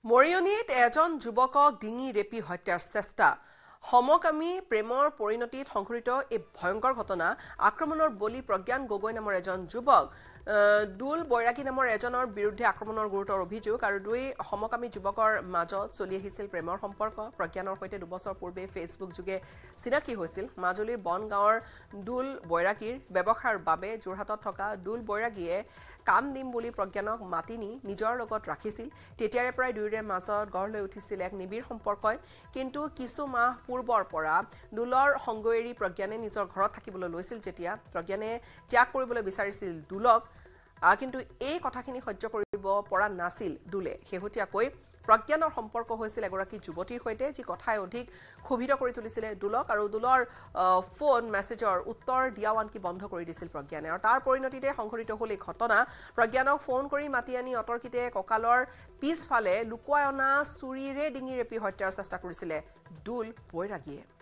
মৰিয়নিত এজন যুৱকক ডিঙি ৰেপি হত্যাৰ চেষ্টা সমকামী প্ৰেমৰ পৰিণতিত সংঘটিত এই ভয়ংকৰ ঘটনা আক্ৰমণৰ বলি প্ৰজ্ঞান গগৈ নামৰ এজন যুৱক দুল বৈৰাগী নামৰ এজনৰ বিৰুদ্ধে আক্ৰমণৰ গুৰুতৰ অভিযোগ আৰু দুই সমকামী যুৱকৰ মাজত চলি আহিছিল প্ৰেমৰ সম্পৰ্ক প্ৰজ্ঞানৰ সৈতে দুবছৰ পূৰ্বে ফেচবুক যোগে চিনাকি হৈছিল মাজুলীৰ বনগাঁৱৰ দুল বৈৰাগীৰ ব্যৱসায়ৰ বাবে যোৰহাটত থকা দুল বৈৰাগীয়ে কাম দিম বুলি প্ৰজ্ঞানক মাতি নি নিজৰ লগত ৰাখিছিল তেতিয়াৰে প্ৰায় দুয়োৰে মাজত গঢ় লৈ উঠিছিল এক নিবিড় সম্পৰ্কই কিন্তু কিছু মাহ পূৰ্বৰ পৰা দুলৰ সংগ এৰি প্ৰজ্ঞানে নিজৰ ঘৰত থাকিবলৈ লৈছিল যেতিয়া প্ৰজ্ঞানে ত্যাগ কৰিবলৈ বিচাৰিছিল দুলক কিন্তু এই কথাখিনি সহ্য কৰিব পৰা নাছিল দুলে শেহতীয়াকৈ প্ৰজ্ঞানৰ সম্পৰ্ক হৈছিল এগৰাকী যুৱতীৰ সৈতে যি কথাই অধিক ক্ষোভিত কৰি তুলিছিল দুলক আৰু দুলৰ ফোন মেছেজৰ উত্তৰ দিয়াও আনকি বন্ধ কৰি দিছিল প্ৰজ্ঞানে আৰু তাৰ পৰিণতিতে সংঘটিত হ'ল এই ঘটনা প্ৰজ্ঞানক ফোন কৰি মাতি আনি অতৰ্কিতে কঁকালৰ পিছফালে লুকুৱাই অনা চুৰিৰে ডিঙি ৰেপি হত্যাৰ চেষ্টা কৰিছিল দুল বৈৰাগীয়ে